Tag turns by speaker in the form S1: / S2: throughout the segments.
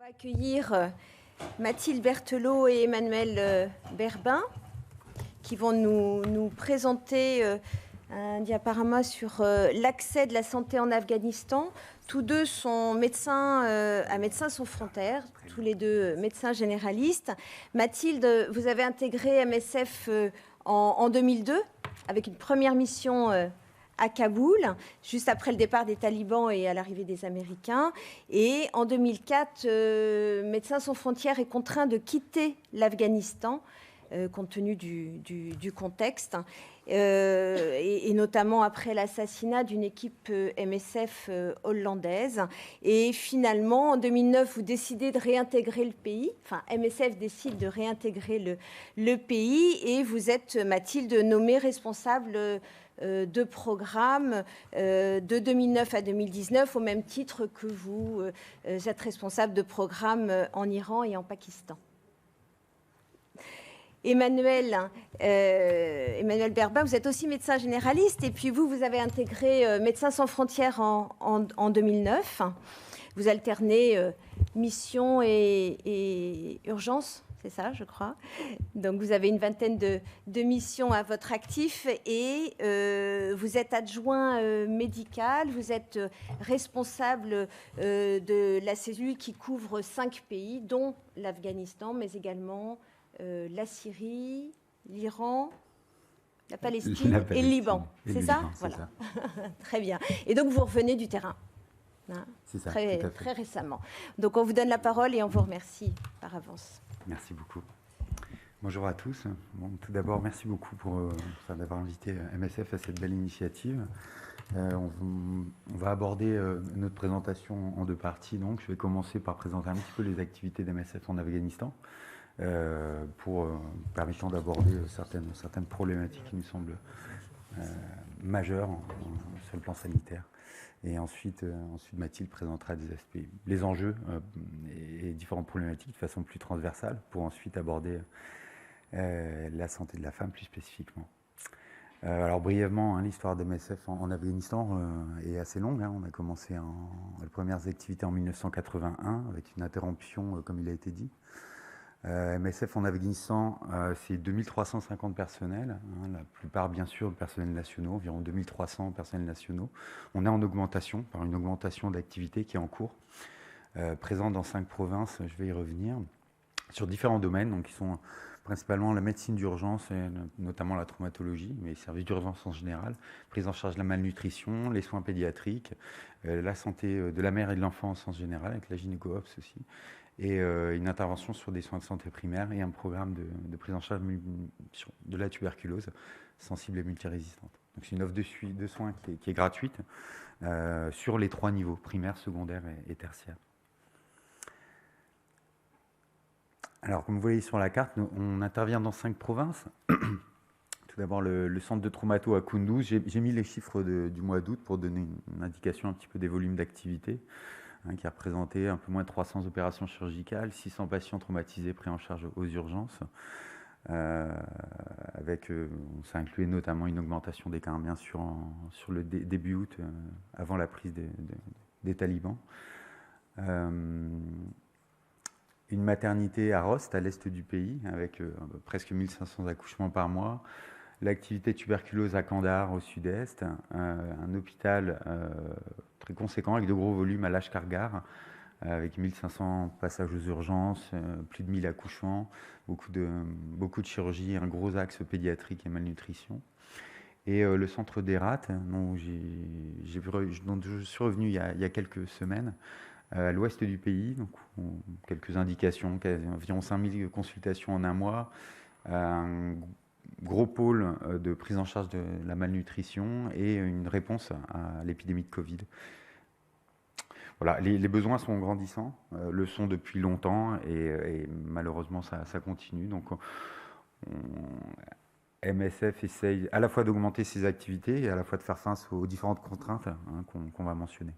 S1: On va accueillir Mathilde Berthelot et Emmanuel Berbin qui vont nous présenter un diaporama sur l'accès de la santé en Afghanistan. Tous deux sont médecins à Médecins sans frontières, tous les deux médecins généralistes. Mathilde, vous avez intégré MSF en 2002 avec une première mission à Kaboul, juste après le départ des talibans et à l'arrivée des Américains. Et en 2004, Médecins sans frontières est contraint de quitter l'Afghanistan, compte tenu du contexte, et notamment après l'assassinat d'une équipe MSF hollandaise. Et finalement, en 2009, vous décidez de réintégrer le pays, enfin MSF décide de réintégrer le pays, et vous êtes, Mathilde, nommée responsable de programme de 2009 à 2019, au même titre que vous êtes responsable de programme en Iran et en Pakistan. Emmanuel Berbin, vous êtes aussi médecin généraliste, et puis vous avez intégré Médecins sans frontières en 2009. Vous alternez mission et urgence, c'est ça, je crois. Donc vous avez une vingtaine de missions à votre actif, et vous êtes adjoint médical, vous êtes responsable de la cellule qui couvre 5 pays, dont l'Afghanistan, mais également la Syrie, l'Iran, la Palestine et le Liban. C'est ça ? Voilà. Ça. Très bien. Et donc vous revenez du terrain. Hein, c'est ça, très récemment. Donc on vous donne la parole et on vous remercie par avance.
S2: Merci beaucoup. Bonjour à tous. Bon, tout d'abord, merci beaucoup d'avoir invité MSF à cette belle initiative. On va aborder notre présentation en deux parties. Donc, je vais commencer par présenter un petit peu les activités d'MSF en Afghanistan, permettant d'aborder certaines problématiques qui nous semblent majeures sur le plan sanitaire. Et ensuite, Mathilde présentera des aspects, les enjeux et différentes problématiques de façon plus transversale, pour ensuite aborder la santé de la femme plus spécifiquement. Alors brièvement, l'histoire de MSF en Afghanistan est assez longue. On a commencé les premières activités en 1981 avec une interruption, comme il a été dit. MSF en Afghanistan, c'est 2350 personnels, la plupart bien sûr personnels nationaux, environ 2300 personnels nationaux. On est en augmentation, par une augmentation d'activité qui est en cours, présente dans 5 provinces, je vais y revenir, sur différents domaines, donc qui sont principalement la médecine d'urgence, et notamment la traumatologie, mais les services d'urgence en général, prise en charge de la malnutrition, les soins pédiatriques, la santé de la mère et de l'enfant en sens général, avec la gynéco-obs aussi, et une intervention sur des soins de santé primaire et un programme de prise en charge de la tuberculose sensible et multirésistante. Donc c'est une offre de soins qui est gratuite sur les 3 niveaux, primaire, secondaire et tertiaire. Alors, comme vous voyez sur la carte, on intervient dans 5 provinces. Tout d'abord, le centre de traumato à Kunduz. J'ai mis les chiffres du mois d'août pour donner une indication un petit peu des volumes d'activité, qui a représenté un peu moins de 300 opérations chirurgicales, 600 patients traumatisés pris en charge aux urgences, avec, ça incluait notamment une augmentation des cas, bien sûr, sur le début août, avant la prise des talibans. Une maternité à Rost, à l'est du pays, avec presque 1500 accouchements par mois. L'activité tuberculose à Kandahar, au sud-est. Un hôpital très conséquent, avec de gros volumes à Lashkargah, avec 1500 passages aux urgences, plus de 1000 accouchements, beaucoup de chirurgie, un gros axe pédiatrique et malnutrition. Et le centre d'Herat, dont je suis revenu il y a quelques semaines, à l'ouest du pays, donc quelques indications, environ 5000 consultations en un mois, un gros pôle de prise en charge de la malnutrition et une réponse à l'épidémie de Covid. Voilà, les besoins sont grandissants, le sont depuis longtemps, et malheureusement ça continue. Donc MSF essaye à la fois d'augmenter ses activités et à la fois de faire face aux différentes contraintes qu'on va mentionner.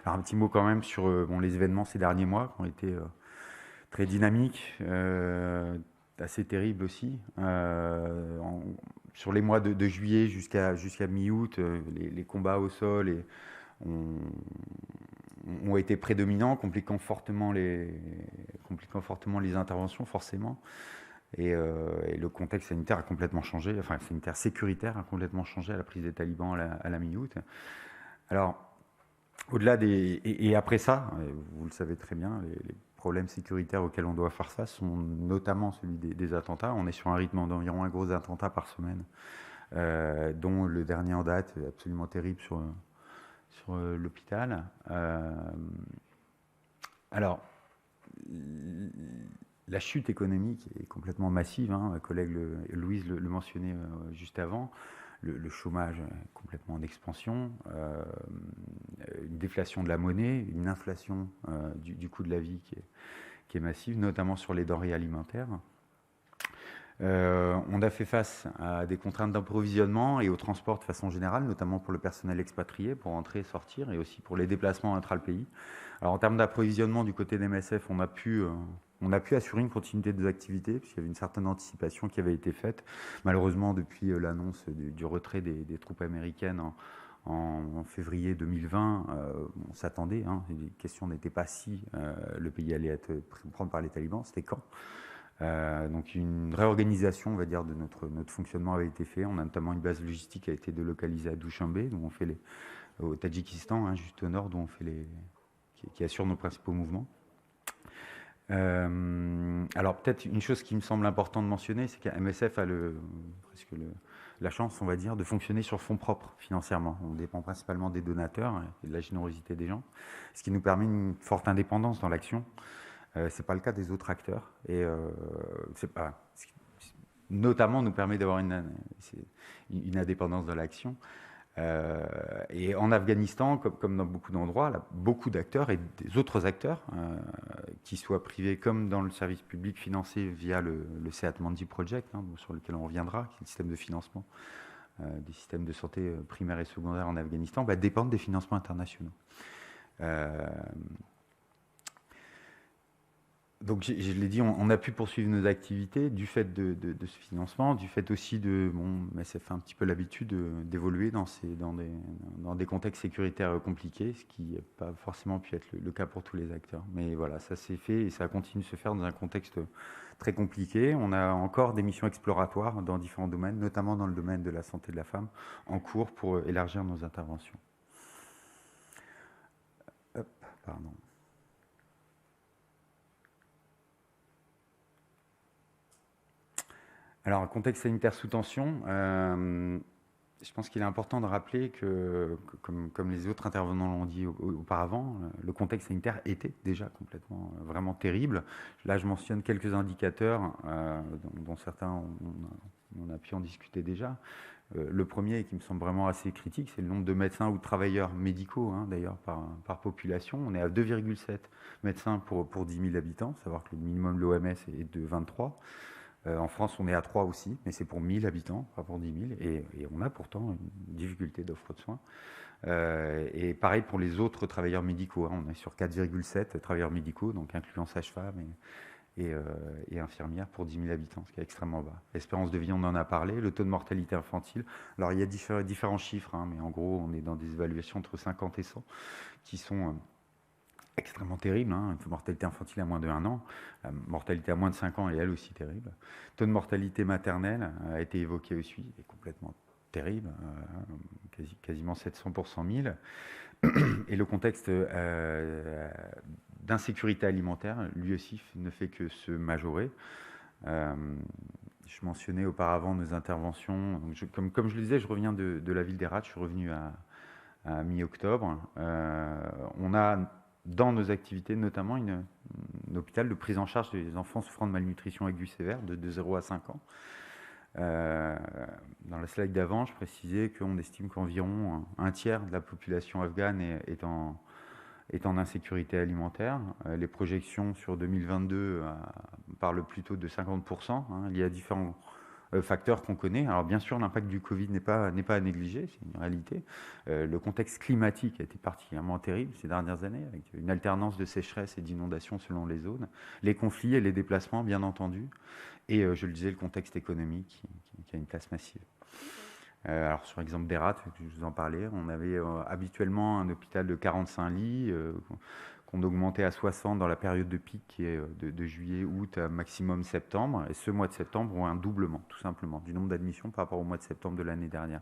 S2: Alors un petit mot quand même sur les événements ces derniers mois qui ont été très dynamiques, assez terribles aussi. Sur les mois de juillet jusqu'à mi-août, les combats au sol ont été prédominants, compliquant fortement les interventions, forcément. Et le contexte sanitaire a complètement changé, enfin sanitaire sécuritaire a complètement changé à la prise des talibans à la mi-août. Alors, au-delà des... Et après ça, vous le savez très bien, les problèmes sécuritaires auxquels on doit faire face sont notamment celui des attentats. On est sur un rythme d'environ un gros attentat par semaine, dont le dernier en date, absolument terrible sur l'hôpital. Alors, la chute économique est complètement massive, hein. Ma collègue Louise le mentionnait juste avant. Le chômage est complètement en expansion, une déflation de la monnaie, une inflation du coût de la vie qui est massive, notamment sur les denrées alimentaires. On a fait face à des contraintes d'approvisionnement et au transport de façon générale, notamment pour le personnel expatrié, pour entrer et sortir, et aussi pour les déplacements intra-le-pays. Alors en termes d'approvisionnement du côté d'MSF, on a pu assurer une continuité des activités, puisqu'il y avait une certaine anticipation qui avait été faite. Malheureusement, depuis l'annonce du retrait des troupes américaines en février 2020, on s'attendait, hein, les questions n'étaient pas si le pays allait être prendre par les talibans, c'était quand. Donc une réorganisation, on va dire, de notre fonctionnement avait été fait. On a notamment une base logistique qui a été délocalisée à Douchanbé, où on fait au Tadjikistan, hein, juste au nord, d'où on fait qui assure nos principaux mouvements. Alors peut-être une chose qui me semble importante de mentionner, c'est qu'MSF a presque la chance, on va dire, de fonctionner sur fonds propres financièrement. On dépend principalement des donateurs et de la générosité des gens, ce qui nous permet une forte indépendance dans l'action. C'est pas le cas des autres acteurs, et notamment nous permet d'avoir une indépendance dans l'action. Et en Afghanistan, comme dans beaucoup d'endroits, là, beaucoup d'acteurs et des autres acteurs, qui soient privés comme dans le service public financé via le Seat Mandi Project, hein, sur lequel on reviendra, qui est le système de financement des systèmes de santé primaires et secondaires en Afghanistan, dépendent des financements internationaux. Donc, je l'ai dit, on a pu poursuivre nos activités du fait de ce financement, du fait aussi mais ça fait un petit peu l'habitude d'évoluer dans des contextes sécuritaires compliqués, ce qui n'a pas forcément pu être le cas pour tous les acteurs. Mais voilà, ça s'est fait et ça continue de se faire dans un contexte très compliqué. On a encore des missions exploratoires dans différents domaines, notamment dans le domaine de la santé de la femme, en cours pour élargir nos interventions. Hop, pardon. Alors, contexte sanitaire sous tension, je pense qu'il est important de rappeler que comme les autres intervenants l'ont dit auparavant, le contexte sanitaire était déjà complètement, vraiment terrible. Là, je mentionne quelques indicateurs dont certains, on a pu en discuter déjà. Le premier, qui me semble vraiment assez critique, c'est le nombre de médecins ou de travailleurs médicaux, hein, d'ailleurs, par population. On est à 2,7 médecins pour 10 000 habitants, savoir que le minimum de l'OMS est de 23. En France, on est à 3 aussi, mais c'est pour 1000 habitants, pas pour 10 000. Et on a pourtant une difficulté d'offre de soins. Et pareil pour les autres travailleurs médicaux. Hein, on est sur 4,7 travailleurs médicaux, donc incluant sages-femmes et infirmières pour 10 000 habitants, ce qui est extrêmement bas. L'espérance de vie, on en a parlé. Le taux de mortalité infantile. Alors, il y a différents chiffres, hein, mais en gros, on est dans des évaluations entre 50 et 100 qui sont extrêmement terrible, hein. Une mortalité infantile à moins de 1 an, la mortalité à moins de 5 ans est elle aussi terrible. Le taux de mortalité maternelle a été évoqué aussi, est complètement terrible, quasiment 700 pour 100 000. Et le contexte d'insécurité alimentaire, lui aussi, ne fait que se majorer. Je mentionnais auparavant nos interventions. Comme je le disais, je reviens de la ville d'Herat, je suis revenu à mi-octobre. On a dans nos activités, notamment un hôpital de prise en charge des enfants souffrant de malnutrition aiguë sévère de 0 à 5 ans. Dans la slide d'avant, je précisais qu'on estime qu'environ un tiers de la population afghane est en insécurité alimentaire. Les projections sur 2022 parlent plutôt de 50%. Hein. Il y a différents facteurs qu'on connaît. Alors bien sûr, l'impact du Covid n'est pas à négliger, c'est une réalité. Le contexte climatique a été particulièrement terrible ces dernières années, avec une alternance de sécheresse et d'inondations selon les zones, les conflits et les déplacements, bien entendu, et je le disais, le contexte économique qui a une place massive. Alors sur l'exemple d'Hérat, je vous en parlais, on avait habituellement un hôpital de 45 lits qu'on augmentait à 60 dans la période de pic qui est de juillet, août à maximum septembre. Et ce mois de septembre, on a un doublement, tout simplement, du nombre d'admissions par rapport au mois de septembre de l'année dernière.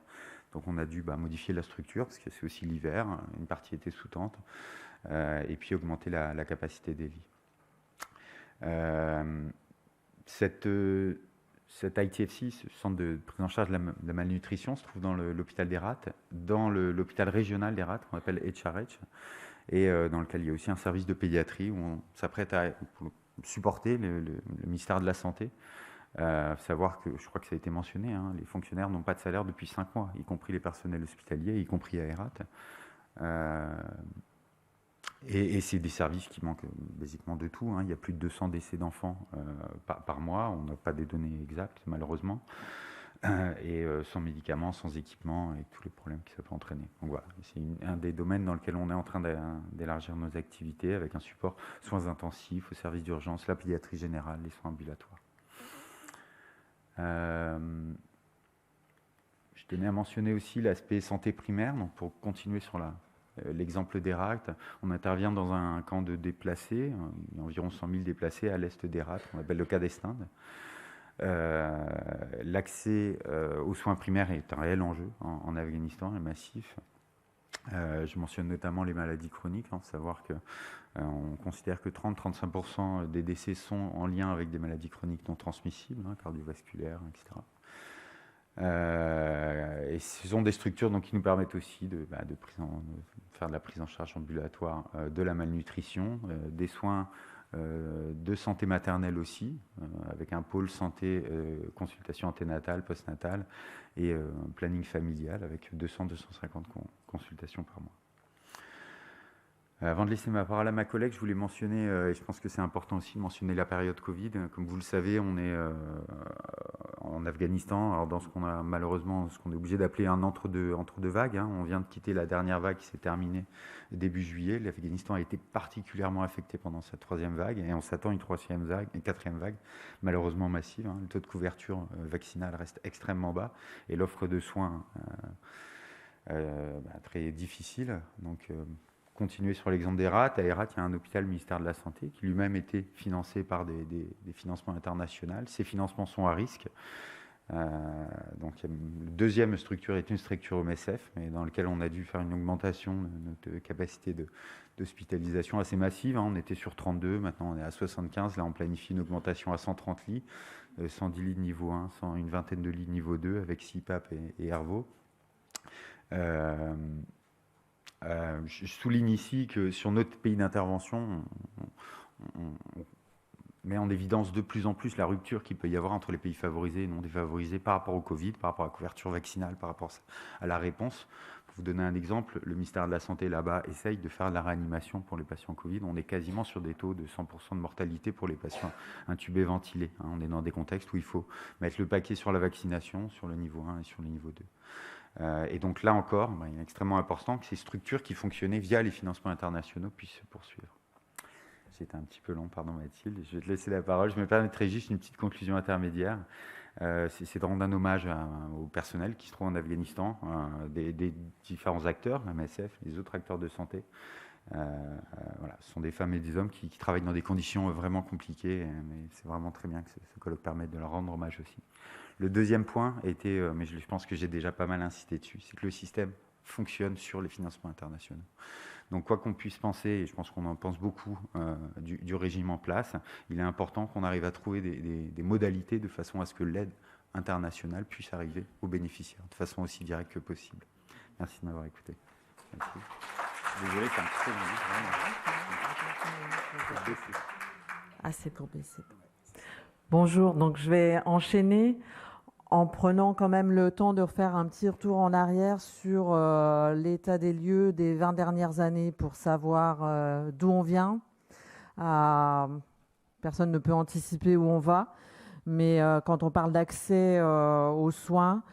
S2: Donc on a dû modifier la structure, parce que c'est aussi l'hiver, une partie était sous tente, et puis augmenter la capacité des lits. Cet ITFC, ce centre de prise en charge de la malnutrition, se trouve dans l'hôpital d'Hérat, dans l'hôpital régional d'Hérat, qu'on appelle HRH, et dans lequel il y a aussi un service de pédiatrie où on s'apprête à supporter le ministère de la Santé. Savoir que, je crois que ça a été mentionné, hein, les fonctionnaires n'ont pas de salaire depuis 5 mois, y compris les personnels hospitaliers, y compris à Hérat. Et c'est des services qui manquent basiquement de tout, hein. Il y a plus de 200 décès d'enfants par mois, on n'a pas des données exactes malheureusement, et sans médicaments, sans équipement, et tous les problèmes que ça peut entraîner. Donc voilà, c'est un des domaines dans lequel on est en train d'élargir nos activités avec un support soins intensifs, au service d'urgence, la pédiatrie générale, les soins ambulatoires. Je tenais à mentionner aussi l'aspect santé primaire, donc pour continuer sur l'exemple d'Hérat, on intervient dans un camp de déplacés, il y a environ 100 000 déplacés à l'est d'Hérat, qu'on appelle le cas d'Estinde. L'accès aux soins primaires est un réel enjeu en Afghanistan, et massif. Je mentionne notamment les maladies chroniques, savoir qu'on considère que 30-35% des décès sont en lien avec des maladies chroniques non transmissibles, cardiovasculaires, etc. Et ce sont des structures qui nous permettent aussi de faire de la prise en charge ambulatoire de la malnutrition, des soins de santé maternelle aussi, avec un pôle santé, consultation anténatale, postnatale et un planning familial avec 200-250 consultations par mois. Avant de laisser ma parole à ma collègue, je voulais mentionner, et je pense que c'est important aussi de mentionner la période Covid. Comme vous le savez, on est en Afghanistan, alors dans ce qu'on a malheureusement, ce qu'on est obligé d'appeler un entre-deux vagues. On vient de quitter la dernière vague qui s'est terminée début juillet. L'Afghanistan a été particulièrement affecté pendant cette troisième vague, et on s'attend à une quatrième vague, malheureusement massive. Le taux de couverture vaccinale reste extrêmement bas, et l'offre de soins très difficile. Donc, continuer sur l'exemple d'Hérat. À Hérat, il y a un hôpital ministère de la Santé qui lui-même était financé par des financements internationaux. Ces financements sont à risque. Donc, la deuxième structure est une structure MSF, mais dans laquelle on a dû faire une augmentation de notre capacité d'hospitalisation assez massive. On était sur 32, maintenant on est à 75. Là, on planifie une augmentation à 130 lits, 110 lits de niveau 1, une vingtaine de lits de niveau 2 avec CPAP et Hervo. Je souligne ici que sur notre pays d'intervention, on met en évidence de plus en plus la rupture qu'il peut y avoir entre les pays favorisés et non défavorisés par rapport au Covid, par rapport à la couverture vaccinale, par rapport à la réponse. Pour vous donner un exemple, le ministère de la Santé là-bas essaye de faire de la réanimation pour les patients Covid. On est quasiment sur des taux de 100% de mortalité pour les patients intubés ventilés. On est dans des contextes où il faut mettre le paquet sur la vaccination, sur le niveau 1 et sur le niveau 2. Et donc là encore, il est extrêmement important que ces structures qui fonctionnaient via les financements internationaux puissent se poursuivre. J'étais un petit peu long, pardon Mathilde, je vais te laisser la parole. Je me permettrai juste une petite conclusion intermédiaire. C'est de rendre un hommage au personnel qui se trouve en Afghanistan, des différents acteurs, la MSF, les autres acteurs de santé. Voilà, ce sont des femmes et des hommes qui travaillent dans des conditions vraiment compliquées, mais c'est vraiment très bien que ce colloque permette de leur rendre hommage aussi. Le deuxième point était, mais je pense que j'ai déjà pas mal insisté dessus, c'est que le système fonctionne sur les financements internationaux. Donc quoi qu'on puisse penser, et je pense qu'on en pense beaucoup du régime en place, il est important qu'on arrive à trouver des modalités de façon à ce que l'aide internationale puisse arriver aux bénéficiaires de façon aussi directe que possible. Merci de m'avoir écouté. Merci. Désolé, c'est un petit peu long.
S3: Ah, c'est pour baisser. Bonjour, donc je vais enchaîner en prenant quand même le temps de refaire un petit retour en arrière sur l'état des lieux des 20 dernières années pour savoir d'où on vient. Personne ne peut anticiper où on va, mais quand on parle d'accès aux soins,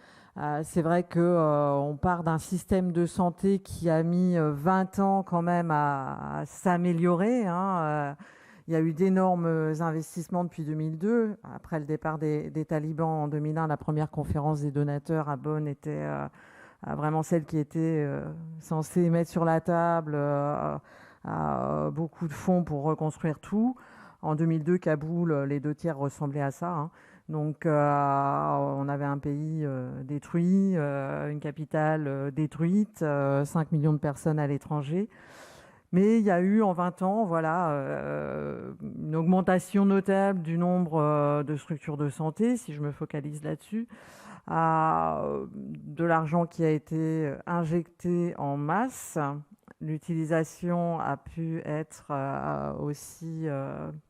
S3: c'est vrai qu'on part d'un système de santé qui a mis 20 ans quand même à s'améliorer. Il y a eu d'énormes investissements depuis 2002. Après le départ des talibans en 2001, la première conférence des donateurs à Bonn était vraiment celle qui était censée mettre sur la table beaucoup de fonds pour reconstruire tout. En 2002, Kaboul, les 2 tiers ressemblaient à ça, hein. Donc, on avait un pays détruit, une capitale détruite, 5 millions de personnes à l'étranger. Mais il y a eu en 20 ans, voilà, une augmentation notable du nombre de structures de santé, si je me focalise là-dessus, de l'argent qui a été injecté en masse. L'utilisation a pu être aussi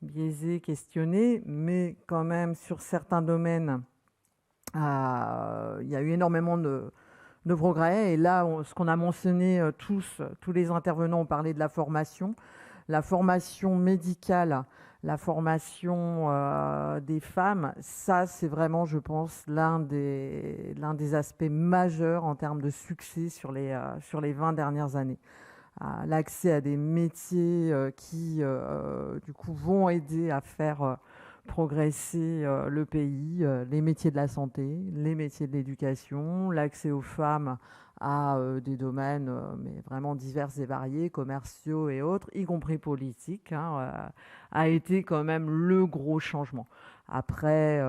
S3: biaisée, questionnée, mais quand même sur certains domaines, il y a eu énormément de progrès. Et là, ce qu'on a mentionné tous les intervenants ont parlé de la formation médicale, la formation des femmes. Ça, c'est vraiment, je pense, l'un des aspects majeurs en termes de succès sur les 20 dernières années. L'accès à des métiers qui, du coup, vont aider à faire progresser le pays, les métiers de la santé, les métiers de l'éducation, l'accès aux femmes à des domaines mais vraiment divers et variés, commerciaux et autres, y compris politiques, hein, a été quand même le gros changement. Après,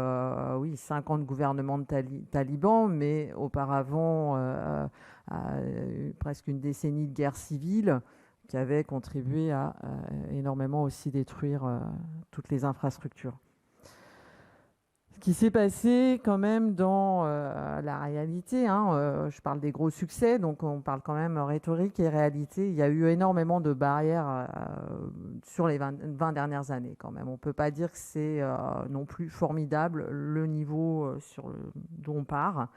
S3: oui, 5 ans de gouvernement de talibans, mais auparavant, presque une décennie de guerre civile qui avait contribué à énormément aussi détruire toutes les infrastructures. Ce qui s'est passé quand même dans la réalité, hein, je parle des gros succès, donc on parle quand même rhétorique et réalité. Il y a eu énormément de barrières sur les 20 dernières années quand même. On ne peut pas dire que c'est non plus formidable le niveau dont on part,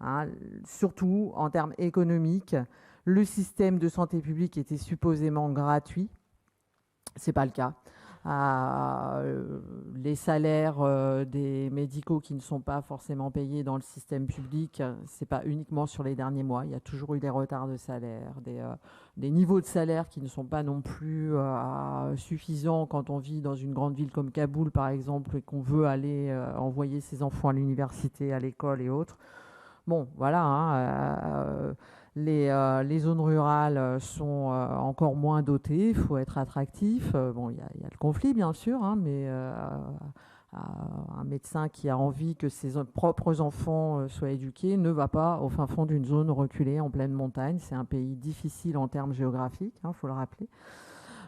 S3: hein, surtout en termes économiques. Le système de santé publique était supposément gratuit. Ce n'est pas le cas. Les salaires des médicaux qui ne sont pas forcément payés dans le système public, ce n'est pas uniquement sur les derniers mois. Il y a toujours eu des retards de salaire, des niveaux de salaire qui ne sont pas non plus suffisants quand on vit dans une grande ville comme Kaboul, par exemple, et qu'on veut aller envoyer ses enfants à l'université, à l'école et autres. Bon, voilà, hein, les zones rurales sont encore moins dotées, il faut être attractif. Bon, il y a le conflit, bien sûr, hein, mais un médecin qui a envie que ses propres enfants soient éduqués ne va pas au fin fond d'une zone reculée en pleine montagne. C'est un pays difficile en termes géographiques, il faut le rappeler.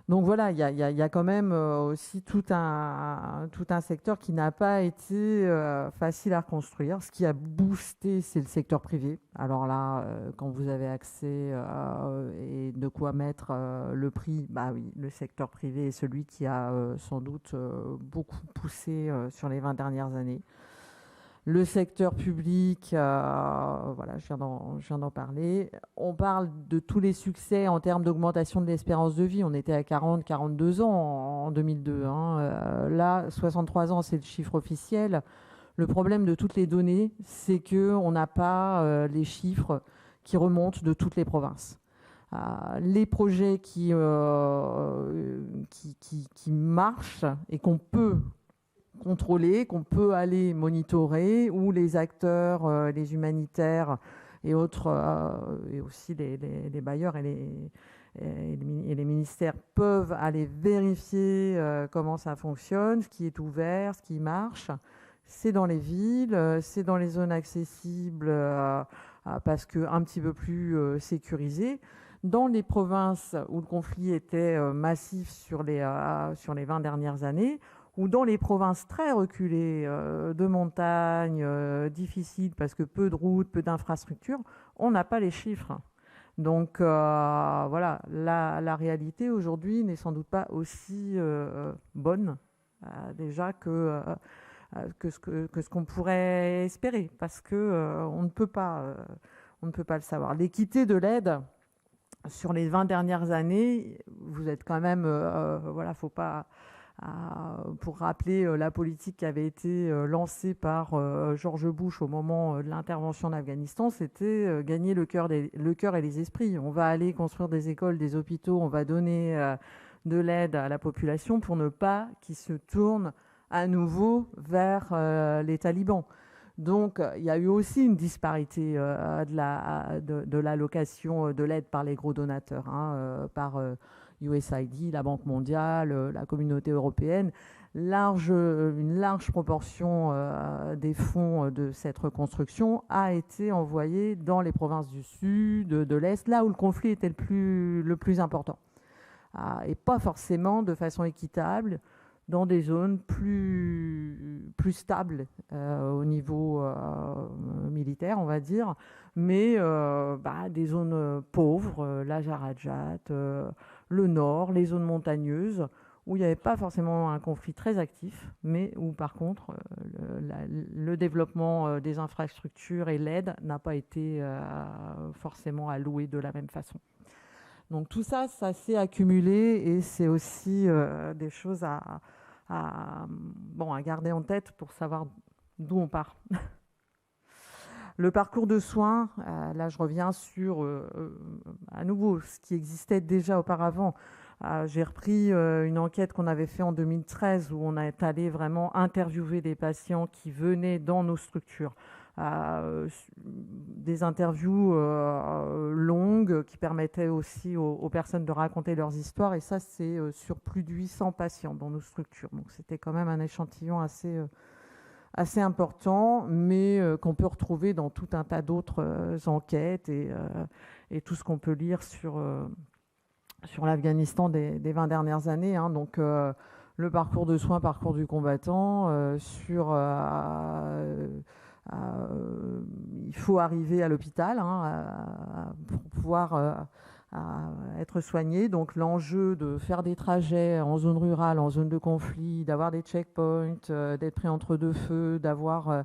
S3: Donc voilà, il y a quand même aussi tout un secteur qui n'a pas été facile à reconstruire. Ce qui a boosté, c'est le secteur privé. Alors là, quand vous avez accès et de quoi mettre le prix, bah oui, le secteur privé est celui qui a sans doute beaucoup poussé sur les 20 dernières années. Le secteur public, voilà, je viens d'en parler. On parle de tous les succès en termes d'augmentation de l'espérance de vie. On était à 42 ans en 2002. Hein. Là, 63 ans, c'est le chiffre officiel. Le problème de toutes les données, c'est qu'on n'a pas les chiffres qui remontent de toutes les provinces. Les projets qui marchent et qu'on peut contrôler, qu'on peut aller monitorer, où les acteurs, les humanitaires et autres, et aussi les bailleurs et les ministères peuvent aller vérifier comment ça fonctionne, ce qui est ouvert, ce qui marche. C'est dans les villes, c'est dans les zones accessibles parce qu'un petit peu plus sécurisées. Dans les provinces où le conflit était massif sur les 20 dernières années, ou dans les provinces très reculées de montagne, difficiles parce que peu de routes, peu d'infrastructures, on n'a pas les chiffres. Donc voilà, la réalité aujourd'hui n'est sans doute pas aussi bonne déjà que ce qu'on pourrait espérer, parce que on ne peut pas le savoir. L'équité de l'aide sur les 20 dernières années, vous êtes quand même, voilà, faut pas. Pour rappeler la politique qui avait été lancée par George Bush au moment de l'intervention en Afghanistan, c'était gagner le cœur et les esprits. On va aller construire des écoles, des hôpitaux, on va donner de l'aide à la population pour ne pas qu'ils se tournent à nouveau vers les talibans. Donc, il y a eu aussi une disparité de l'allocation de l'aide par les gros donateurs, par USAID, la Banque mondiale, la communauté européenne. Une large proportion des fonds de cette reconstruction a été envoyée dans les provinces du Sud, de l'Est, là où le conflit était le plus important. Et pas forcément de façon équitable dans des zones plus stables au niveau militaire, on va dire, mais des zones pauvres, la Jarajat, le nord, les zones montagneuses, où il n'y avait pas forcément un conflit très actif, mais où par contre le développement des infrastructures et l'aide n'a pas été forcément alloué de la même façon. Donc tout ça, ça s'est accumulé et c'est aussi des choses à garder en tête pour savoir d'où on part. Le parcours de soins, là je reviens sur à nouveau ce qui existait déjà auparavant. J'ai repris une enquête qu'on avait faite en 2013 où on est allé vraiment interviewer des patients qui venaient dans nos structures. Des interviews longues qui permettaient aussi aux personnes de raconter leurs histoires, et ça c'est sur plus de 800 patients dans nos structures. Donc c'était quand même un échantillon assez important, mais qu'on peut retrouver dans tout un tas d'autres enquêtes et tout ce qu'on peut lire sur l'Afghanistan des 20 dernières années. Donc le parcours de soins, parcours du combattant, il faut arriver à l'hôpital pour pouvoir être soigné. Donc l'enjeu de faire des trajets en zone rurale, en zone de conflit, d'avoir des checkpoints, d'être pris entre deux feux, d'avoir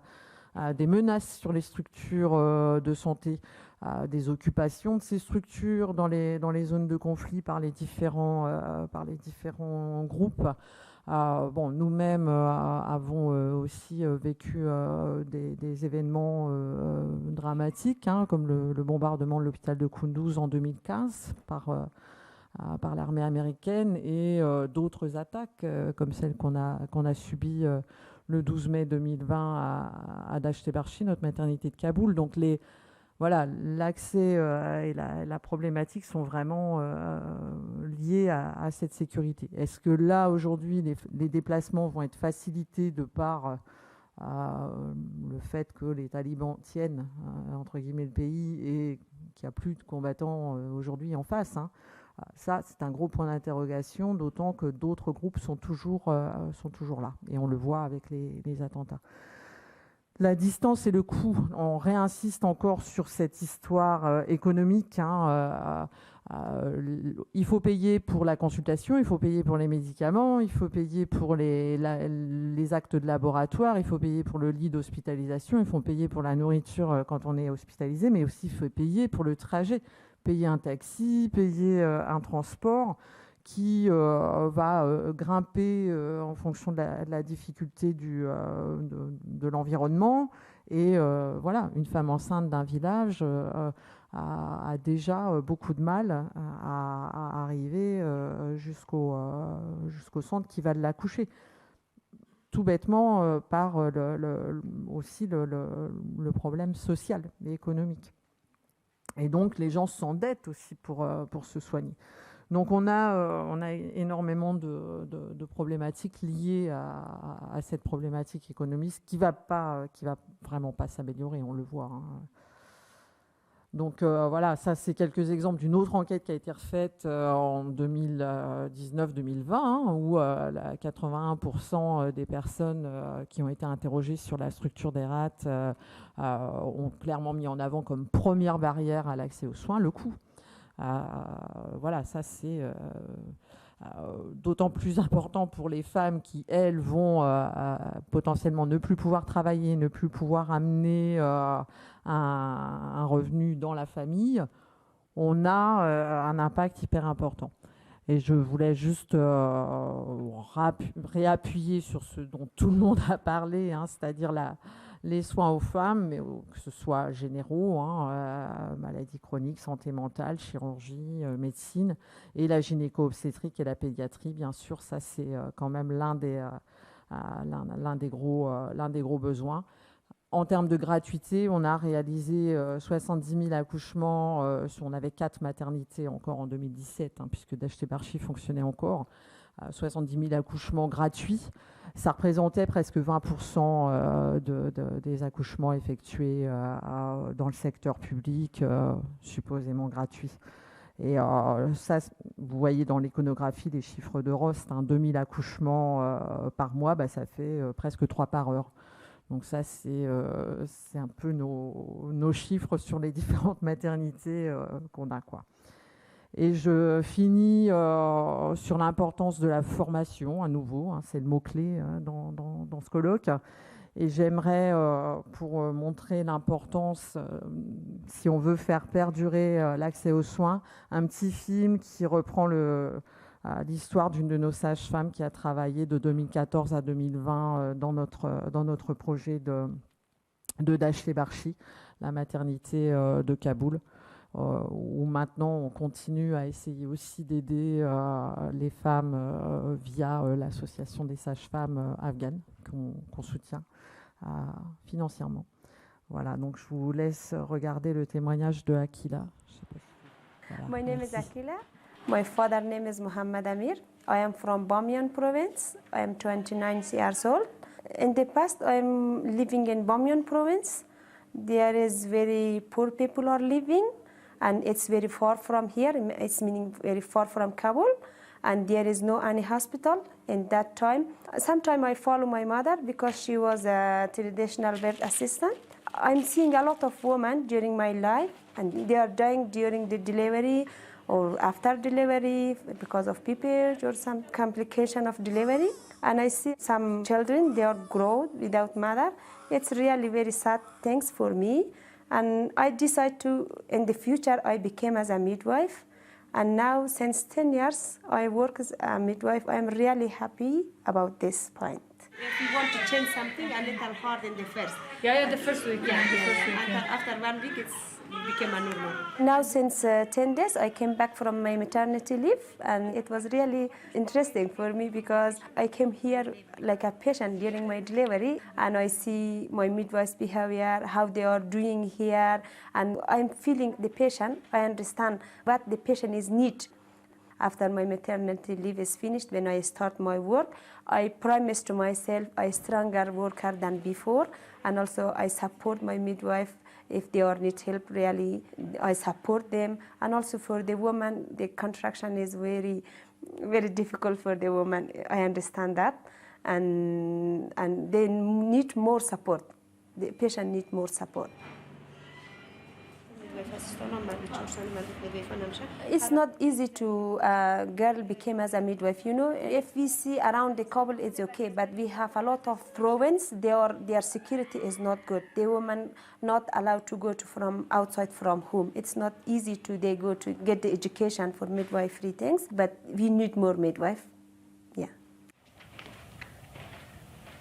S3: des menaces sur les structures de santé, des occupations de ces structures dans les zones de conflit par les différents groupes. Nous-mêmes avons aussi vécu des événements dramatiques, comme le bombardement de l'hôpital de Kunduz en 2015 par l'armée américaine et d'autres attaques comme celle qu'on a subies le 12 mai 2020 à Dashti-Barchi, notre maternité de Kaboul. Donc l'accès et la problématique sont vraiment liés à cette sécurité. Est-ce que là, aujourd'hui, les déplacements vont être facilités de par le fait que les talibans tiennent, entre guillemets, le pays et qu'il n'y a plus de combattants aujourd'hui en face, ça, c'est un gros point d'interrogation, d'autant que d'autres groupes sont toujours là. Et on le voit avec les attentats. La distance et le coût, on réinsiste encore sur cette histoire économique. Il faut payer pour la consultation, il faut payer pour les médicaments, il faut payer pour les actes de laboratoire, il faut payer pour le lit d'hospitalisation, il faut payer pour la nourriture quand on est hospitalisé, mais aussi il faut payer pour le trajet, payer un taxi, payer un transport qui va grimper en fonction de la difficulté de l'environnement. Et une femme enceinte d'un village a déjà beaucoup de mal à arriver jusqu'au centre qui va l'accoucher. Tout bêtement par aussi le problème social et économique. Et donc les gens s'endettent aussi pour se soigner. Donc on a énormément de problématiques liées à cette problématique économique qui va vraiment pas s'améliorer, on le voit. Donc ça c'est quelques exemples d'une autre enquête qui a été refaite en 2019-2020 où 81% des personnes qui ont été interrogées sur la structure des RAT ont clairement mis en avant comme première barrière à l'accès aux soins le coût. Ça c'est d'autant plus important pour les femmes qui, elles, vont potentiellement ne plus pouvoir travailler, ne plus pouvoir amener un revenu dans la famille. On a un impact hyper important. Et je voulais juste réappuyer sur ce dont tout le monde a parlé, c'est-à-dire les soins aux femmes, mais que ce soit généraux, maladies chroniques, santé mentale, chirurgie, médecine, et la gynéco-obstétrique et la pédiatrie, bien sûr, ça c'est quand même l'un des gros besoins. En termes de gratuité, on a réalisé 70 000 accouchements. On avait 4 maternités encore en 2017, puisque Dachtei-Barchi fonctionnait encore. 70 000 accouchements gratuits. Ça représentait presque 20% des accouchements effectués dans le secteur public, supposément gratuits. Et ça, vous voyez dans l'iconographie les chiffres de Rost, 2000 accouchements par mois, ça fait presque 3 par heure. Donc ça, c'est un peu nos chiffres sur les différentes maternités qu'on a, quoi. Et je finis sur l'importance de la formation, à nouveau, c'est le mot-clé dans ce colloque. Et j'aimerais, pour montrer l'importance, si on veut faire perdurer l'accès aux soins, un petit film qui reprend l'histoire d'une de nos sages-femmes qui a travaillé de 2014 à 2020 dans notre projet de Dachtei-Barchi, la maternité de Kaboul, où maintenant on continue à essayer aussi d'aider les femmes via l'association des sages-femmes afghanes qu'on soutient financièrement. Voilà, donc je vous laisse regarder le témoignage de Akila.
S4: My name is Akila. My father's name is Muhammad Amir. I am from Bamyan province. I am 29 years old. In the past, I am living in Bamyan province. There is very poor people are living, and it's very far from here. It's meaning very far from Kabul, and there is no any hospital in that time. Sometimes I follow my mother because she was a traditional birth assistant. I'm seeing a lot of women during my life, and they are dying during the delivery or after delivery because of PPH or some complication of delivery. And I see some children, they are grown without mother. It's really very sad things for me. And I decided to, in the future, I became as a midwife. And now, since 10 years, I work as a midwife. I'm really happy about this point. If you want to change something, a little hard in the first.
S5: Yeah, the first week. Yeah, the first week.
S4: After 1 week, it became a normal. Now, since 10 days, I came back from my maternity leave, and it was really interesting for me because I came here like a patient during my delivery, and I see my midwife's behavior, how they are doing here, and I'm feeling the patient. I understand what the patient is need. After my maternity leave is finished, when I start my work, I promise to myself a stronger worker than before, and also I support my midwife. If they need help, really, I support them. And also for the woman, the contraction is very, very difficult for the woman. I understand that, and they need more support. The patient needs more support. It's not easy to girl become as a midwife. You know, if we see around the couple, it's okay. But we have a lot of province. Their security is not good. The woman not allowed to go from outside from home. It's not easy they go to get the education for midwifery things. But we need more midwife. Yeah.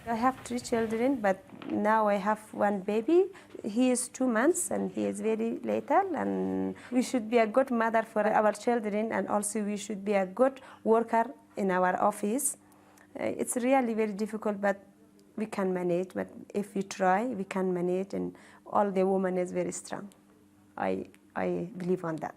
S4: I have 3 children, but now I have 1 baby. He is 2 months and he is very little, and we should be a good mother for our children, and also we should be a good worker in our office. It's really very difficult, but we can manage. But if we try, we can manage, and all the woman is very strong. I believe on that.